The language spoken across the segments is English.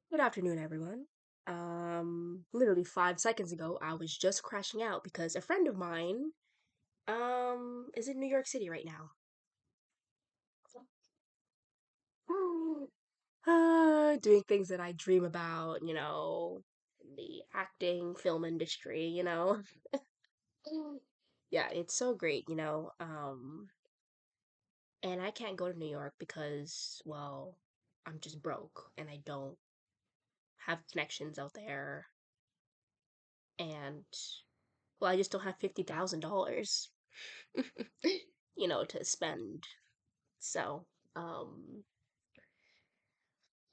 Good afternoon, everyone. Literally 5 seconds ago, I was just crashing out because a friend of mine, is in New York City right now. Doing things that I dream about, in the acting, film industry. Yeah, it's so great. And I can't go to New York because, well, I'm just broke and I don't have connections out there. And, well, I just don't have $50,000. To spend. So, um,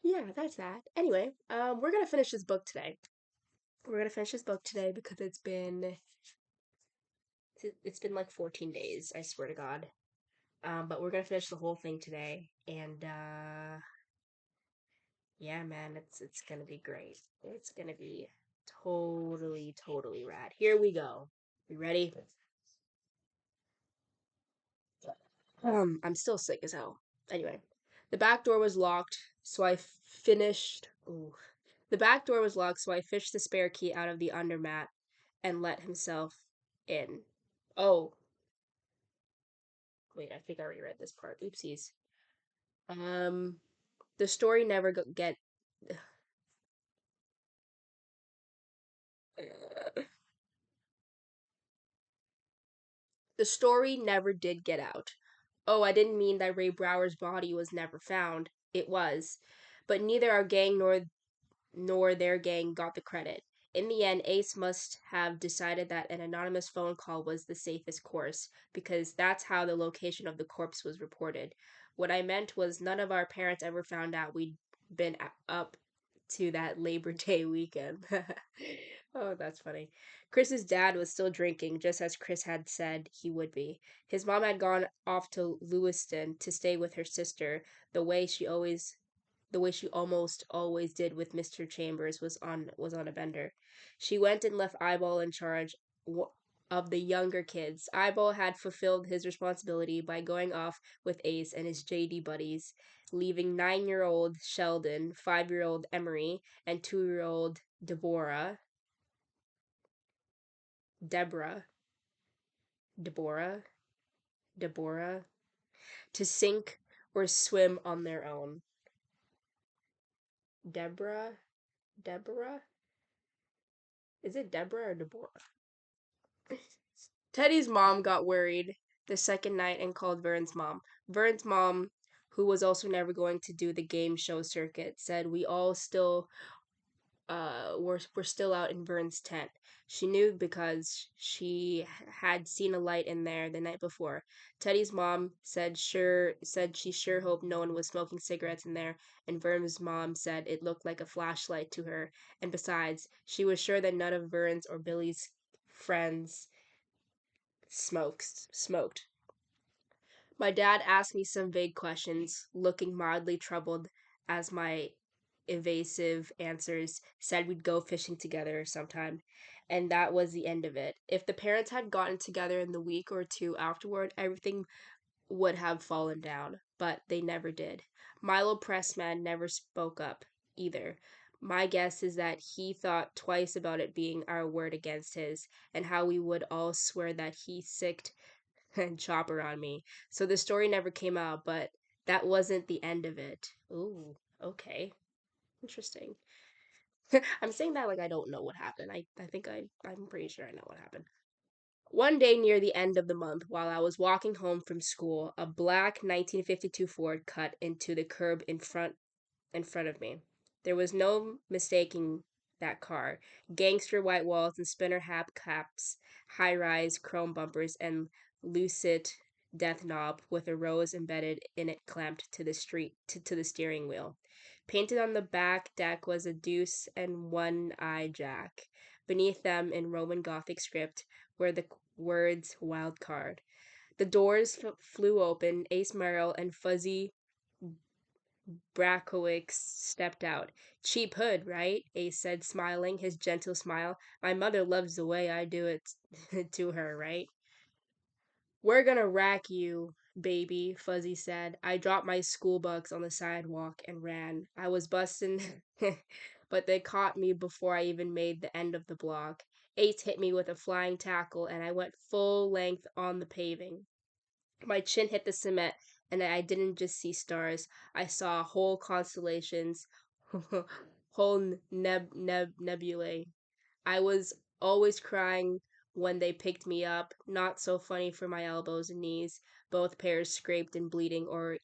yeah, that's that. Anyway, we're gonna finish this book today. We're gonna finish this book today because it's been like 14 days, I swear to God. But we're gonna finish the whole thing today, and yeah, man, it's gonna be great. It's gonna be totally, totally rad. Here we go. You ready? I'm still sick as hell. Anyway, the back door was locked, so I finished. Ooh. The back door was locked, so I fished the spare key out of the undermat and let himself in. Oh, wait, I think I already read this part. Oopsies. Um, the story never get. The story never did get out. Oh, I didn't mean that Ray Brower's body was never found. It was, but neither our gang nor their gang got the credit. In the end, Ace must have decided that an anonymous phone call was the safest course, because that's how the location of the corpse was reported. What I meant was none of our parents ever found out we'd been up to that Labor Day weekend. Oh, that's funny. Chris's dad was still drinking, just as Chris had said he would be. His mom had gone off to Lewiston to stay with her sister, the way she always the way she almost always did with Mr. Chambers was on a bender. She went and left Eyeball in charge of the younger kids. Eyeball had fulfilled his responsibility by going off with Ace and his JD buddies, leaving 9-year-old Sheldon, 5-year-old Emery, and 2-year-old Deborah, Deborah, Deborah, to sink or swim on their own. Deborah? Is it Deborah or Deborah? Teddy's mom got worried the second night and called Vern's mom. Vern's mom, who was also never going to do the game show circuit, said we all still were still out in Vern's tent. She knew because she had seen a light in there the night before. Teddy's mom said she sure hoped no one was smoking cigarettes in there, and Vern's mom said it looked like a flashlight to her. And besides, she was sure that none of Vern's or Billy's friends smoked. My dad asked me some vague questions, looking mildly troubled as my evasive answers said we'd go fishing together sometime, and that was the end of it. If the parents had gotten together in the week or two afterward, everything would have fallen down, but they never did. Milo Pressman never spoke up either. My guess is that he thought twice about it being our word against his, and how we would all swear that he sicked and Chopper on me. So the story never came out, but that wasn't the end of it. Ooh, okay. Interesting. I'm saying that like I don't know what happened. I think I'm pretty sure I know what happened. One day near the end of the month, while I was walking home from school, a black 1952 Ford cut into the curb in front of me. There was no mistaking that car. Gangster white walls and spinner hat caps, high rise chrome bumpers, and lucid death knob with a rose embedded in it clamped to to the steering wheel. Painted on the back deck was a deuce and one eye jack. Beneath them, in Roman Gothic script, were the words wild card. The doors flew open. Ace Merrill and Fuzzy Brakowicz stepped out. Cheap hood, right? Ace said, smiling, his gentle smile. My mother loves the way I do it to her, right? We're gonna rack you. baby, Fuzzy said. I dropped my school bucks on the sidewalk and ran. I was busting, but they caught me before I even made the end of the block. Ace hit me with a flying tackle, and I went full length on the paving. My chin hit the cement, and I didn't just see stars. I saw whole constellations, whole nebulae. I was always crying when they picked me up. Not so funny for my elbows and knees, both pairs scraped and bleeding, or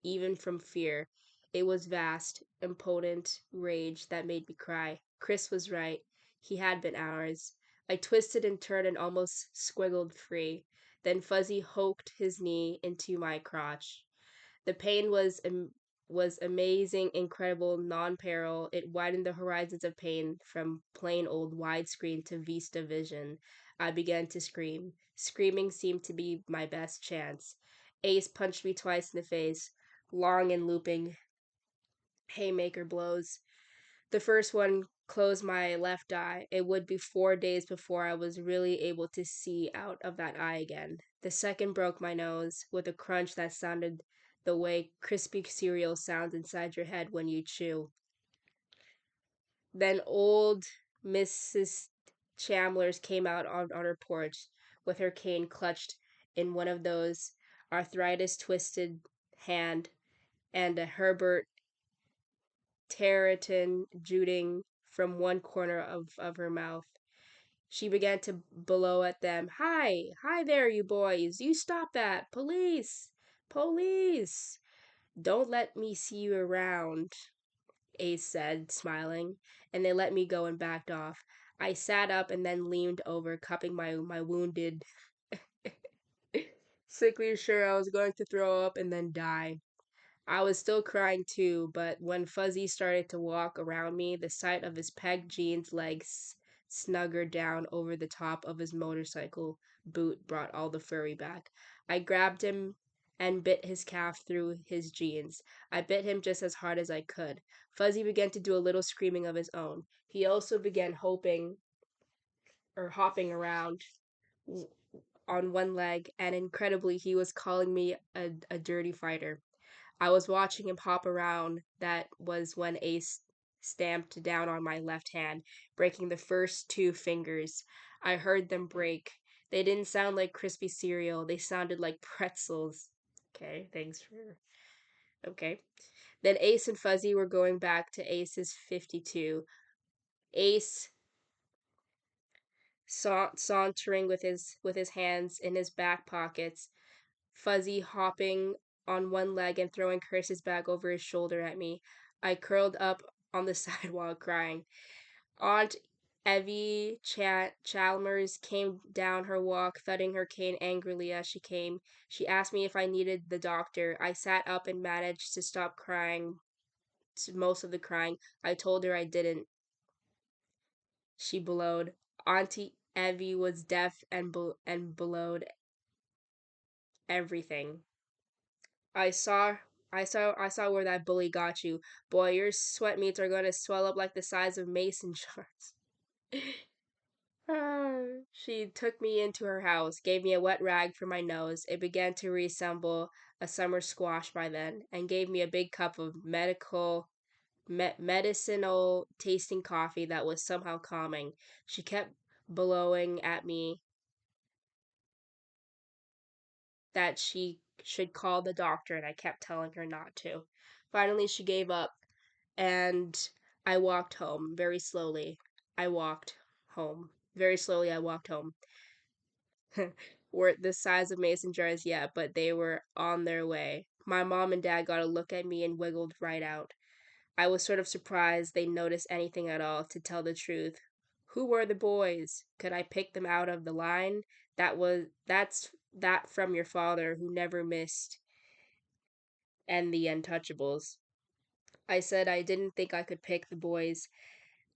even from fear. It was vast, impotent rage that made me cry. Chris was right. He had been ours. I twisted and turned and almost squiggled free. Then Fuzzy hoked his knee into my crotch. The pain was amazing, incredible, non-peril. It widened the horizons of pain from plain old widescreen to Vista Vision. I began to scream. Screaming seemed to be my best chance. Ace punched me twice in the face, long and looping haymaker blows. The first one closed my left eye. It would be 4 days before I was really able to see out of that eye again. The second broke my nose with a crunch that sounded the way crispy cereal sounds inside your head when you chew. Then old Mrs. Chalmers came out on her porch with her cane clutched in one of those arthritis twisted hand and a Herbert Tarleton jutting from one corner of her mouth. She began to bellow at them. Hi! Hi there, you boys! You stop that! Police! Police! Don't let me see you around, Ace said, smiling, and they let me go and backed off. I sat up and then leaned over, cupping my wounded, sickly sure I was going to throw up and then die. I was still crying too, but when Fuzzy started to walk around me, the sight of his pegged jeans legs snuggered down over the top of his motorcycle boot brought all the fury back. I grabbed him and bit his calf through his jeans. I bit him just as hard as I could. Fuzzy began to do a little screaming of his own. He also began hopping around on one leg, and incredibly, he was calling me a dirty fighter. I was watching him hop around. That was when Ace stamped down on my left hand, breaking the first two fingers. I heard them break. They didn't sound like crispy cereal, they sounded like pretzels. Okay, thanks for. Okay. Then Ace and Fuzzy were going back to Ace's 52. Ace sauntering with his hands in his back pockets, Fuzzy hopping on one leg and throwing Curse's bag over his shoulder at me. I curled up on the sidewalk crying. Aunt Evie Chalmers came down her walk, thudding her cane angrily as she came. She asked me if I needed the doctor. I sat up and managed to stop crying, most of the crying. I told her I didn't. She bellowed. Auntie Evie was deaf and bellowed everything. I saw I saw where that bully got you. Boy, your sweatmeats are gonna swell up like the size of mason jars. She took me into her house, gave me a wet rag for my nose. It began to resemble a summer squash by then, and gave me a big cup of medicinal tasting coffee that was somehow calming. She kept blowing at me that she should call the doctor, and I kept telling her not to. Finally, she gave up, and I walked home very slowly. I walked home. Very slowly, I walked home. Weren't the size of mason jars yet, but they were on their way. My mom and dad got a look at me and wiggled right out. I was sort of surprised they noticed anything at all, to tell the truth. Who were the boys? Could I pick them out of the line? That's that from your father who never missed, and the Untouchables. I said I didn't think I could pick the boys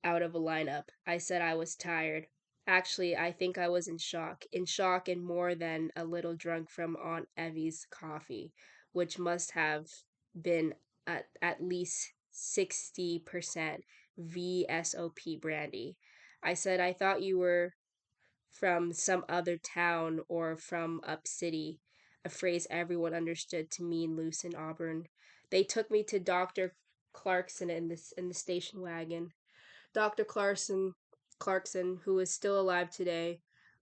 out of a lineup. I said I was tired. Actually, I think I was in shock. In shock and more than a little drunk from Aunt Evie's coffee, which must have been at least 60% VSOP brandy. I said I thought you were from some other town or from up city. a phrase everyone understood to mean loose in Auburn. They took me to Dr. Clarkson in the station wagon. Dr. Clarkson, who is still alive today,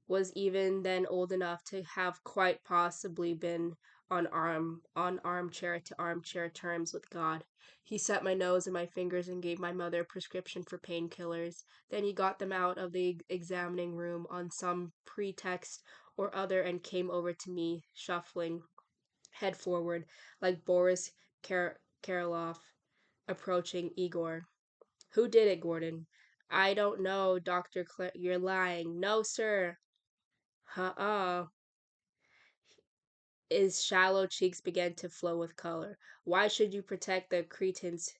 was even then old enough to have quite possibly been on armchair to armchair terms with God. He set my nose and my fingers and gave my mother a prescription for painkillers. Then he got them out of the examining room on some pretext or other and came over to me, shuffling head forward like Boris Karloff approaching Igor. Who did it, Gordon? I don't know, You're lying. No, sir. Uh-uh. His shallow cheeks began to flow with color. Why should you protect the cretins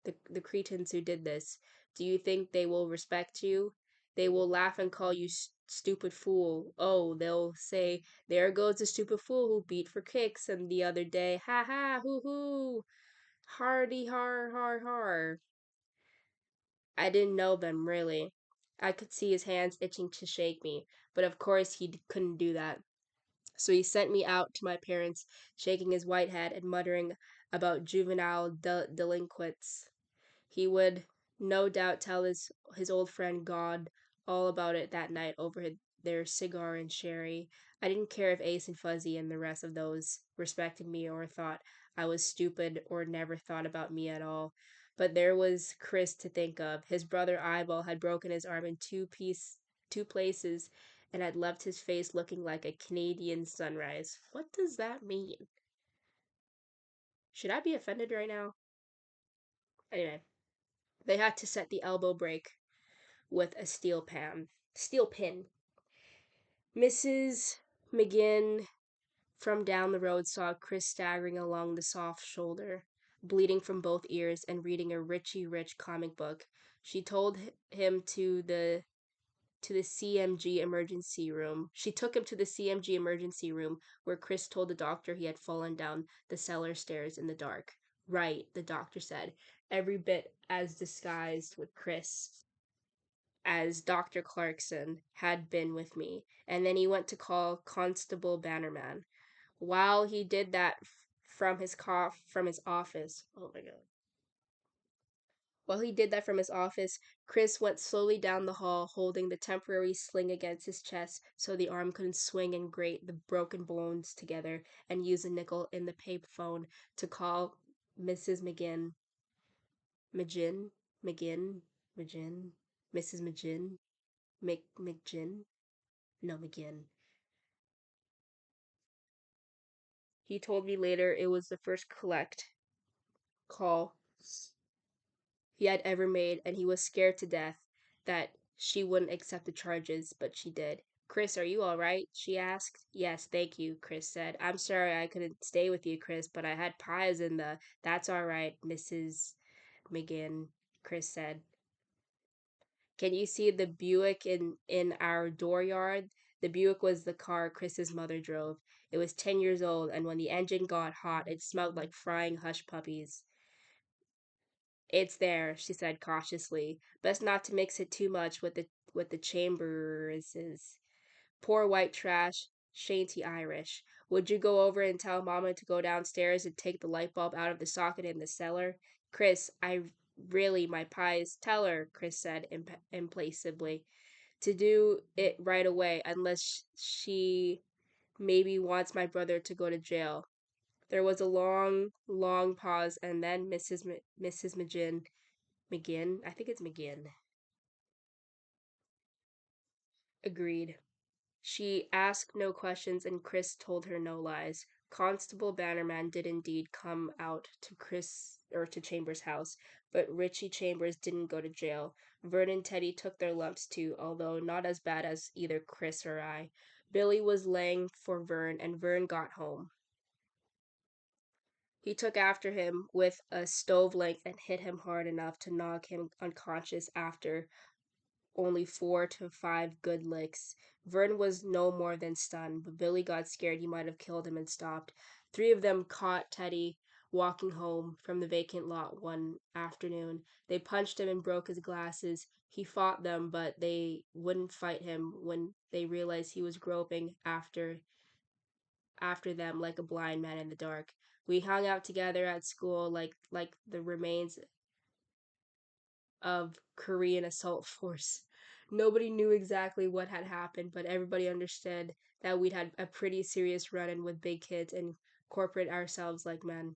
who did this? Do you think they will respect you? They will laugh and call you stupid fool. Oh, they'll say, there goes the stupid fool who beat for kicks, and the other day, ha ha, hoo hoo, hardy har har har. I didn't know them, really. I could see his hands itching to shake me, but of course he couldn't do that. So he sent me out to my parents, shaking his white head and muttering about juvenile delinquents. He would no doubt tell his old friend God all about it that night over their cigar and sherry. I didn't care if Ace and Fuzzy and the rest of those respected me or thought I was stupid or never thought about me at all. But there was Chris to think of. His brother Eyeball had broken his arm in two places and had left his face looking like a Canadian sunrise. What does that mean? Should I be offended right now? Anyway, they had to set the elbow brake with a steel pin. Mrs. McGinn from down the road saw Chris staggering along the soft shoulder, bleeding from both ears and reading a Richie Rich comic book. She told him to the CMG emergency room. She took him to the CMG emergency room where Chris told the doctor he had fallen down the cellar stairs in the dark. Right, the doctor said, every bit as disguised with Chris as Dr. Clarkson had been with me, and then he went to call Constable Bannerman. While he did that from his office. Oh my god. While he did that from his office, Chris went slowly down the hall, holding the temporary sling against his chest so the arm couldn't swing and grate the broken bones together, and use a nickel in the payphone to call Mrs. McGinn, McGinn, McGinn, Mrs. McGinn, McGinn, no, McGinn. He told me later it was the first collect call he had ever made, and he was scared to death that she wouldn't accept the charges, but she did. Chris, are you all right? She asked. Yes, thank you, Chris said. I'm sorry I couldn't stay with you, Chris, but I had pies in the. That's all right, Mrs. McGinn, Chris said. Can you see the Buick in our dooryard? The Buick was the car Chris's mother drove. It was 10 years old, and when the engine got hot, it smelled like frying hush puppies. It's there, she said cautiously. Best not to mix it too much with the Chamberses. Poor white trash, shanty Irish. Would you go over and tell Mama to go downstairs and take the light bulb out of the socket in the cellar? Chris, I really, my pies. Tell her, Chris said implacably, to do it right away, unless she maybe wants my brother to go to jail. There was a long, long pause, and then Mrs. McGinn, I think it's McGinn, agreed. She asked no questions, and Chris told her no lies. Constable Bannerman did indeed come out to Chambers' house, but Richie Chambers didn't go to jail. Vern and Teddy took their lumps too, although not as bad as either Chris or I. Billy was laying for Vern, and Vern got home. He took after him with a stove length and hit him hard enough to knock him unconscious after only 4 to 5 good licks. Vern was no more than stunned, but Billy got scared he might have killed him and stopped. 3 of them caught Teddy walking home from the vacant lot one afternoon. They punched him and broke his glasses. He fought them, but they wouldn't fight him when they realized he was groping after after them like a blind man in the dark. We hung out together at school like the remains of Korean assault force. Nobody knew exactly what had happened, but everybody understood that we'd had a pretty serious run in with big kids and corporate ourselves like men.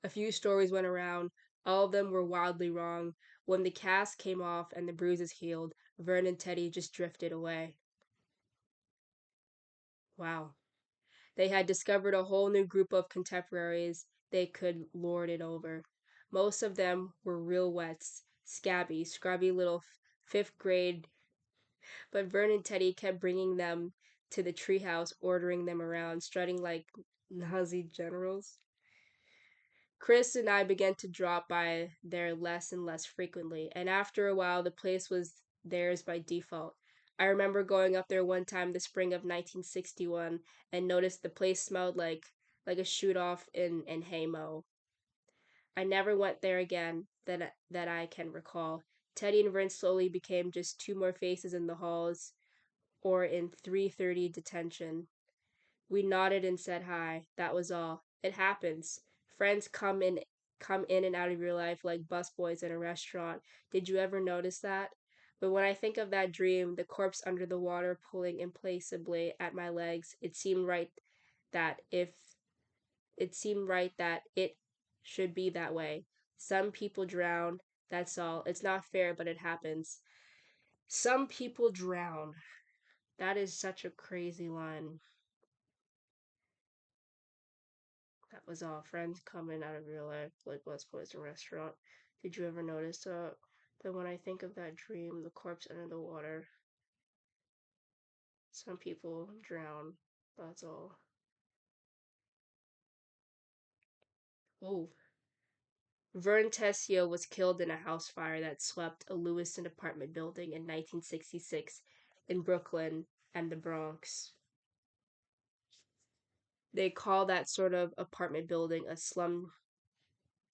A few stories went around. All of them were wildly wrong. When the cast came off and the bruises healed, Vern and Teddy just drifted away. Wow. They had discovered a whole new group of contemporaries they could lord it over. Most of them were real wets, scabby, scrubby little fifth grade, but Vern and Teddy kept bringing them to the treehouse, ordering them around, strutting like Nazi generals. Chris and I began to drop by there less and less frequently, and after a while, the place was theirs by default. I remember going up there one time the spring of 1961 and noticed the place smelled like a shoot off in Haymo. I never went there again that I can recall. Teddy and Vern slowly became just two more faces in the halls or in 3:30 detention. We nodded and said hi. That was all. It happens. Friends come in and out of your life like busboys in a restaurant. Did you ever notice that? But when I think of that dream, the corpse under the water pulling implacably at my legs, that if it should be that way. Some people drown, that's all. It's not fair, but it happens. Some people drown. That is such a crazy line. That was all. Friends coming out of real life, like West Boys in restaurant. Did you ever notice that when I think of that dream, the corpse under the water, some people drown. That's all. Oh. Vern Tessio was killed in a house fire that swept a Lewiston apartment building in 1966 in Brooklyn and the Bronx. They call that sort of apartment building a slum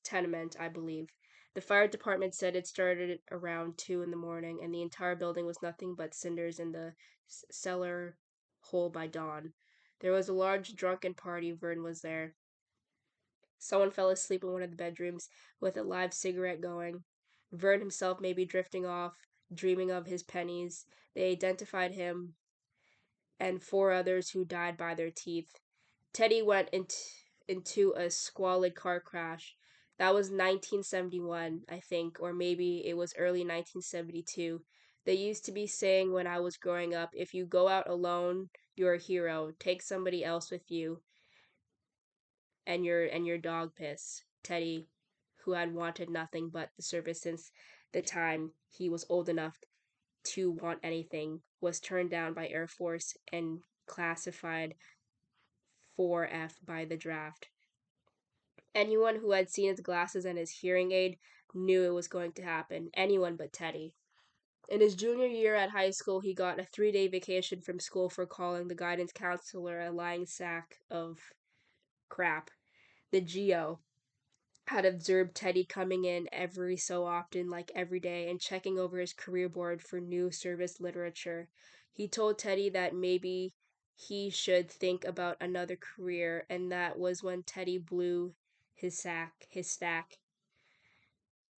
tenement, I believe. The fire department said it started around 2 in the morning, and the entire building was nothing but cinders in the cellar hole by dawn. There was a large drunken party. Vern was there. Someone fell asleep in one of the bedrooms with a live cigarette going. Vern himself may be drifting off, dreaming of his pennies. They identified him and four others who died by their teeth. Teddy went into a squalid car crash. That was 1971, I think, or maybe it was early 1972. They used to be saying when I was growing up, if you go out alone, you're a hero. Take somebody else with you and your dog piss. Teddy, who had wanted nothing but the service since the time he was old enough to want anything, was turned down by Air Force and classified 4F by the draft. Anyone who had seen his glasses and his hearing aid knew it was going to happen. Anyone but Teddy. In his junior year at high school, he got a 3-day vacation from school for calling the guidance counselor a lying sack of crap. The GO had observed Teddy coming in every so often, like every day, and checking over his career board for new service literature. He told Teddy that maybe he should think about another career, and that was when Teddy blew his stack.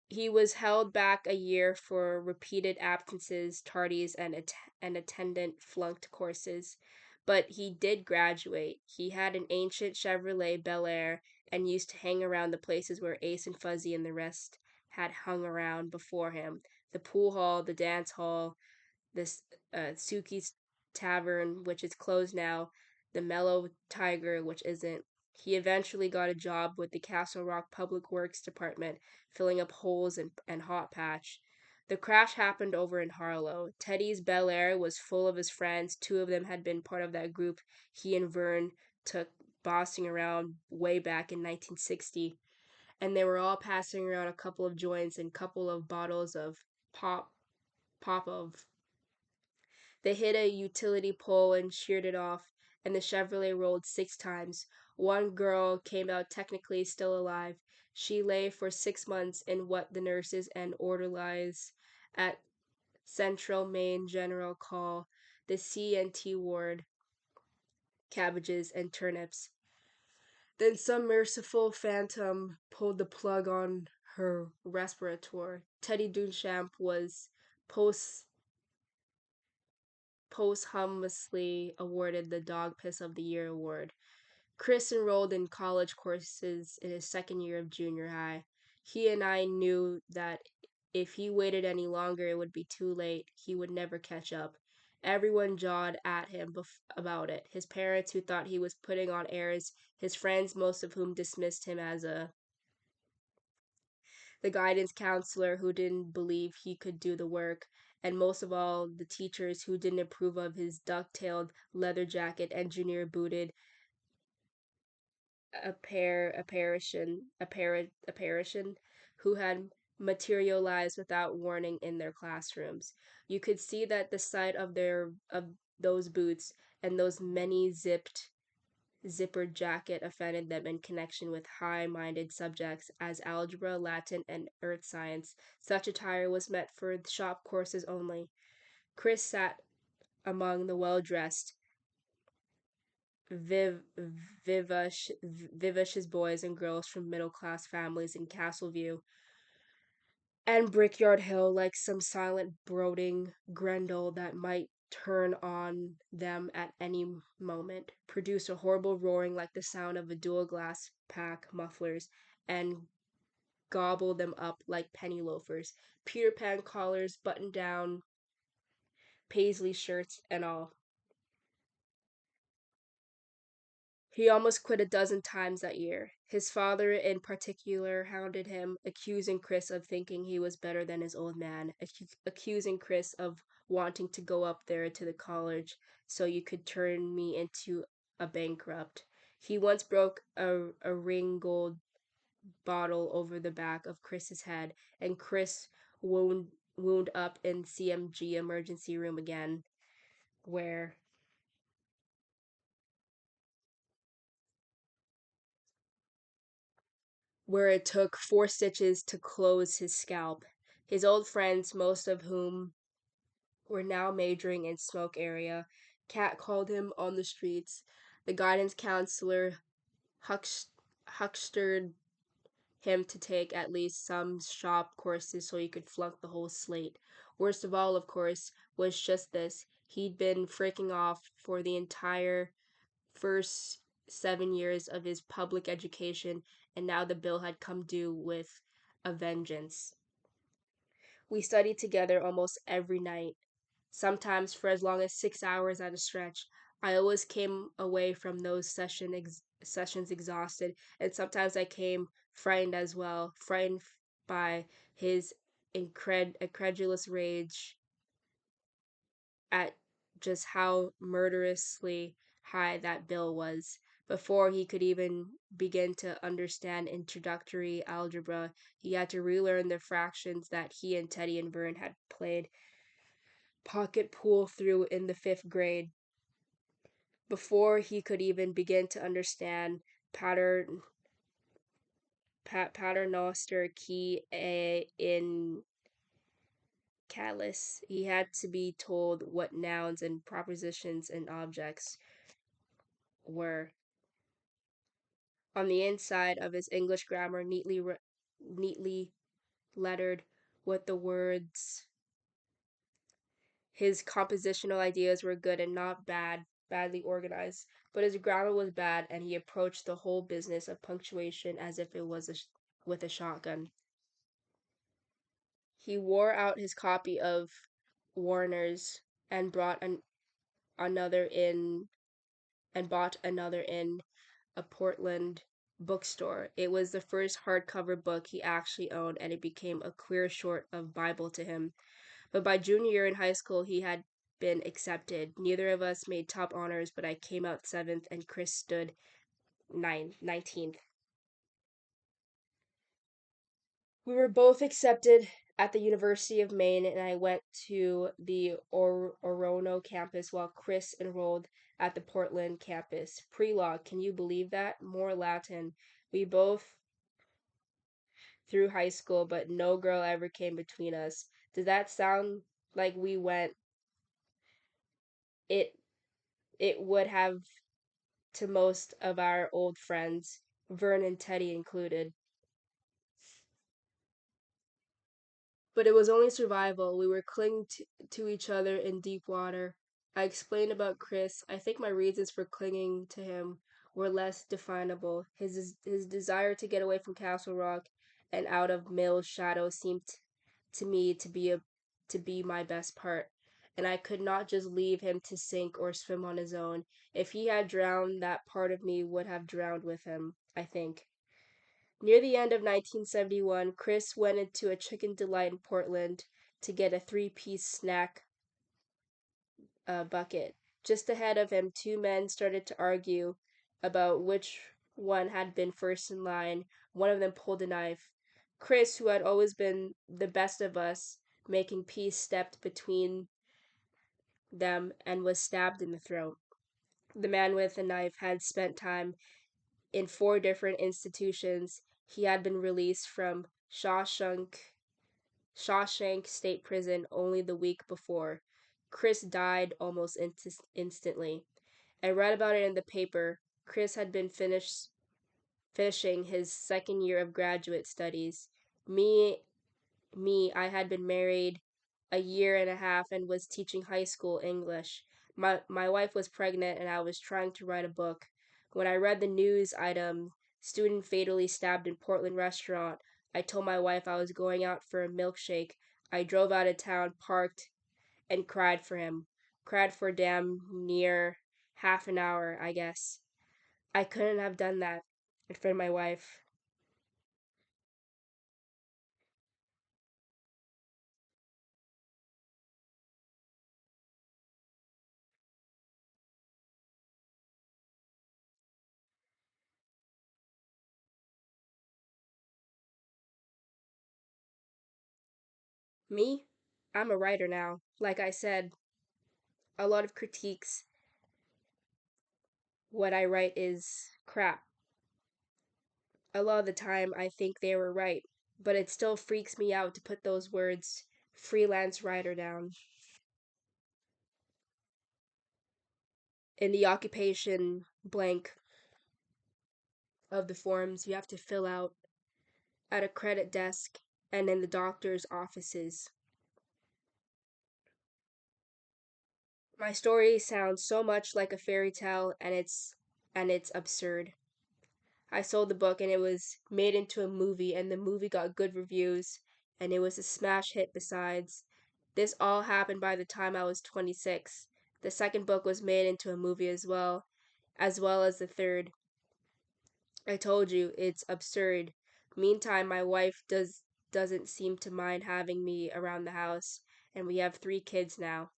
He was held back a year for repeated absences, tardies, and attendant flunked courses. But he did graduate. He had an ancient Chevrolet Bel Air and used to hang around the places where Ace and Fuzzy and the rest had hung around before him: the pool hall, the dance hall, this Suki's Tavern, which is closed now, the Mellow Tiger, which isn't. He eventually got a job with the Castle Rock Public Works Department, filling up holes and hot patch. The crash happened over in Harlow. Teddy's Bel Air was full of his friends. Two of them had been part of that group he and Vern took bossing around way back in 1960, and they were all passing around a couple of joints and couple of bottles of pop pop of. They hit a utility pole and sheared it off, and the Chevrolet rolled 6 times. One girl came out technically still alive. She lay for 6 months in what the nurses and orderlies at Central Maine General call the C&T ward. cabbages, and turnips. Then some merciful phantom pulled the plug on her respirator. Teddy Dunchamp was post posthumously awarded the Dog Piss of the Year award. Chris enrolled in college courses in his second year of junior high. He and I knew that if he waited any longer, it would be too late. He would never catch up. Everyone jawed at him about it. His parents, who thought he was putting on airs, his friends, most of whom dismissed him as the guidance counselor who didn't believe he could do the work, and most of all, the teachers who didn't approve of his duck-tailed leather jacket, engineer booted apparition who had materialized without warning in their classrooms. You could see that the sight of those boots and those many zippered jacket offended them in connection with high-minded subjects as algebra, Latin, and earth science. Such attire was meant for shop courses only. Chris sat among the well-dressed, vivacious boys and girls from middle-class families in Castleview and Brickyard Hill like some silent brooding Grendel that might turn on them at any moment, produce a horrible roaring like the sound of a dual glass pack mufflers, and gobble them up like penny loafers, Peter Pan collars, button down paisley shirts, and all. He almost quit a dozen times that year. His father, in particular, hounded him, accusing Chris of thinking he was better than his old man, accusing Chris of wanting to go up there to the college so you could turn me into a bankrupt. He once broke a ring gold bottle over the back of Chris's head, and Chris wound up in CMG emergency room again, where it took 4 stitches to close his scalp. His old friends, most of whom were now majoring in smoke area, catcalled him on the streets. The guidance counselor huckstered him to take at least some shop courses so he could flunk the whole slate. Worst of all, of course, was just this. He'd been freaking off for the entire first 7 years of his public education, and now the bill had come due with a vengeance. We studied together almost every night, sometimes for as long as 6 hours at a stretch. I always came away from those sessions exhausted, and sometimes I came frightened as well, frightened by his incredulous rage at just how murderously high that bill was. Before he could even begin to understand introductory algebra, he had to relearn the fractions that he and Teddy and Vern had played pocket pool through in the 5th grade. Before he could even begin to understand paternoster key a in callus, he had to be told what nouns and propositions and objects were. On the inside of his English grammar, neatly lettered with the words. His compositional ideas were good and not badly organized, but his grammar was bad, and he approached the whole business of punctuation as if it was with a shotgun. He wore out his copy of Warner's and another in bought another in a Portland bookstore. It was the first hardcover book he actually owned, and it became a queer sort of Bible to him. But by junior year in high school, he had been accepted. Neither of us made top honors, but I came out 7th, and Chris stood 19th. We were both accepted at the University of Maine, and I went to the Orono campus while Chris enrolled at the Portland campus. Pre-law, can you believe that? More Latin. We both through high school, but no girl ever came between us. Does that sound like we went? It it would have to most of our old friends, Vern and Teddy included. But it was only survival. We were clinging to each other in deep water. I explained about Chris. I think my reasons for clinging to him were less definable. His desire to get away from Castle Rock and out of Mill's shadow seemed to me to be my best part. And I could not just leave him to sink or swim on his own. If he had drowned, that part of me would have drowned with him, I think. Near the end of 1971, Chris went into a Chicken Delight in Portland to get a three-piece snack bucket. Just ahead of him, two men started to argue about which one had been first in line. One of them pulled a knife. Chris, who had always been the best of us, making peace, stepped between them and was stabbed in the throat. The man with the knife had spent time in four different institutions. He had been released from Shawshank State Prison only the week before. Chris died almost instantly. I read about it in the paper. Chris had been finishing his second year of graduate studies. Me, I had been married a year and a half and was teaching high school English. My wife was pregnant and I was trying to write a book. When I read the news item, student fatally stabbed in Portland restaurant, I told my wife I was going out for a milkshake. I drove out of town, parked, and cried for him. Cried for damn near half an hour, I guess. I couldn't have done that for my wife. Me? I'm a writer now. Like I said, a lot of critiques, what I write is crap. A lot of the time, I think they were right, but it still freaks me out to put those words freelance writer down. In the occupation blank of the forms you have to fill out at a credit desk and in the doctor's offices. My story sounds so much like a fairy tale and it's absurd. I sold the book and it was made into a movie and the movie got good reviews and it was a smash hit besides. This all happened by the time I was 26. The second book was made into a movie as well as the third. I told you, it's absurd. Meantime, my wife doesn't seem to mind having me around the house, and we have three kids now.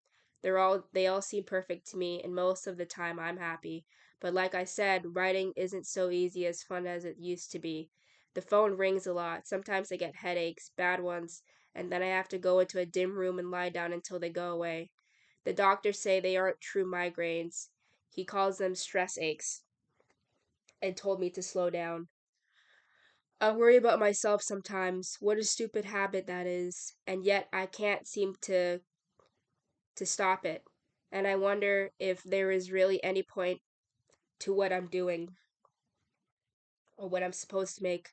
They all seem perfect to me, and most of the time I'm happy. But like I said, writing isn't so easy as fun as it used to be. The phone rings a lot. Sometimes I get headaches, bad ones, and then I have to go into a dim room and lie down until they go away. The doctors say they aren't true migraines. He calls them stress aches and told me to slow down. I worry about myself sometimes. What a stupid habit that is, and yet I can't seem to stop it. And I wonder if there is really any point to what I'm doing or what I'm supposed to make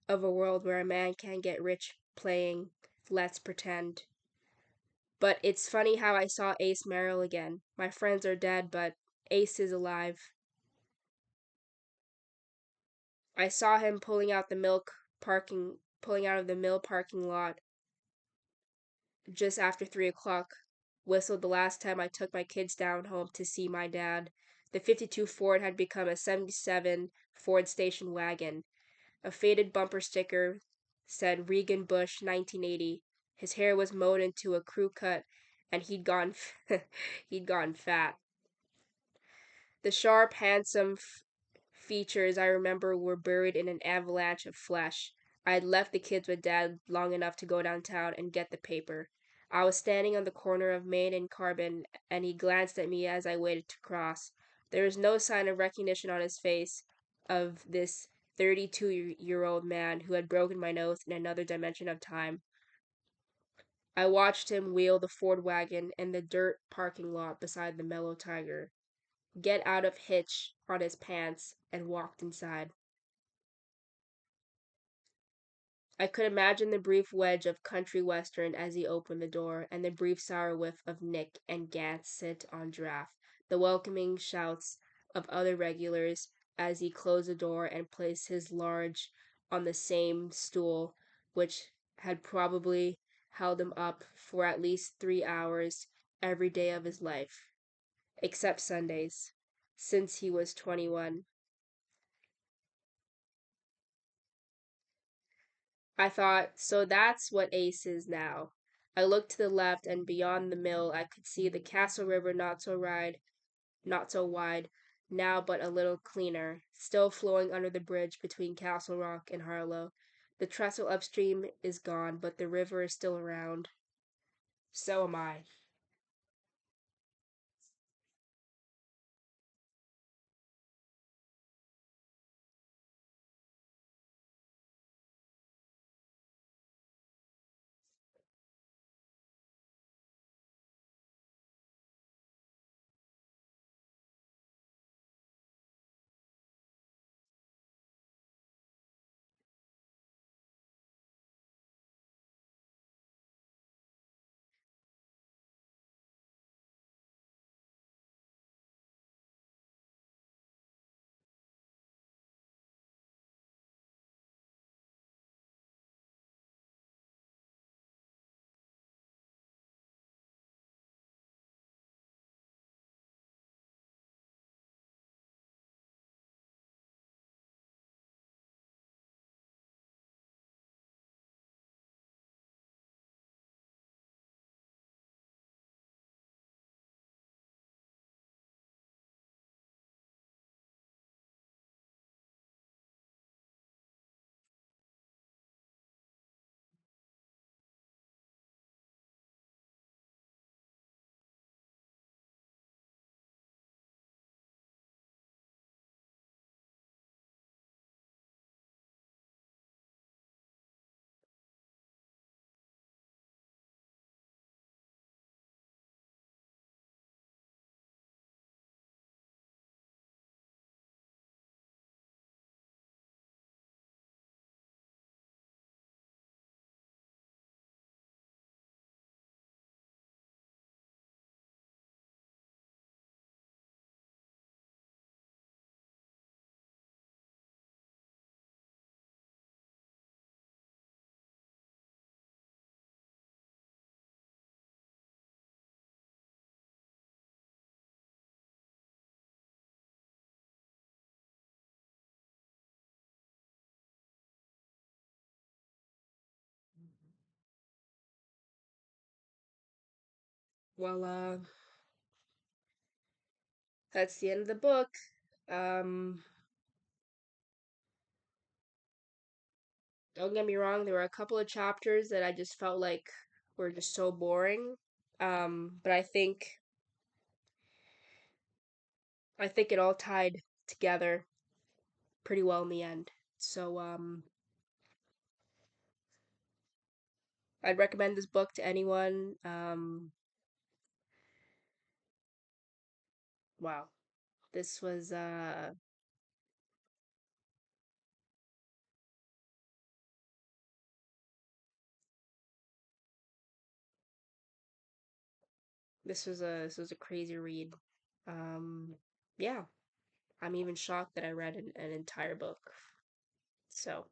of a world where a man can get rich playing Let's Pretend. But it's funny how I saw Ace Merrill again. My friends are dead, but Ace is alive. I saw him pulling out of the mill parking lot just after 3 o'clock. Whistled the last time I took my kids down home to see my dad. The 52 Ford had become a 77 Ford station wagon. A faded bumper sticker said Regan Bush 1980. His hair was mowed into a crew cut and he'd gone fat. The sharp, handsome features I remember were buried in an avalanche of flesh. I had left the kids with Dad long enough to go downtown and get the paper. I was standing on the corner of Main and Carbon, and he glanced at me as I waited to cross. There was no sign of recognition on his face of this 32-year-old man who had broken my nose in another dimension of time. I watched him wheel the Ford wagon in the dirt parking lot beside the Mellow Tiger. get out of hitch on his pants, and walked inside. I could imagine the brief wedge of country western as he opened the door, and the brief sour whiff of Nick and Gant's sit on draft, the welcoming shouts of other regulars as he closed the door and placed his large on the same stool which had probably held him up for at least 3 hours every day of his life, except Sundays, since he was 21. I thought, so that's what Ace is now. I looked to the left, and beyond the mill I could see the Castle River not so wide, now but a little cleaner, still flowing under the bridge between Castle Rock and Harlow. The trestle upstream is gone, but the river is still around. So am I. Well, that's the end of the book. Um, don't get me wrong, there were a couple of chapters that I just felt like were just so boring. But I think it all tied together pretty well in the end. So I'd recommend this book to anyone. Wow, this was this was a crazy read. Um, yeah, I'm even shocked that I read an entire book. So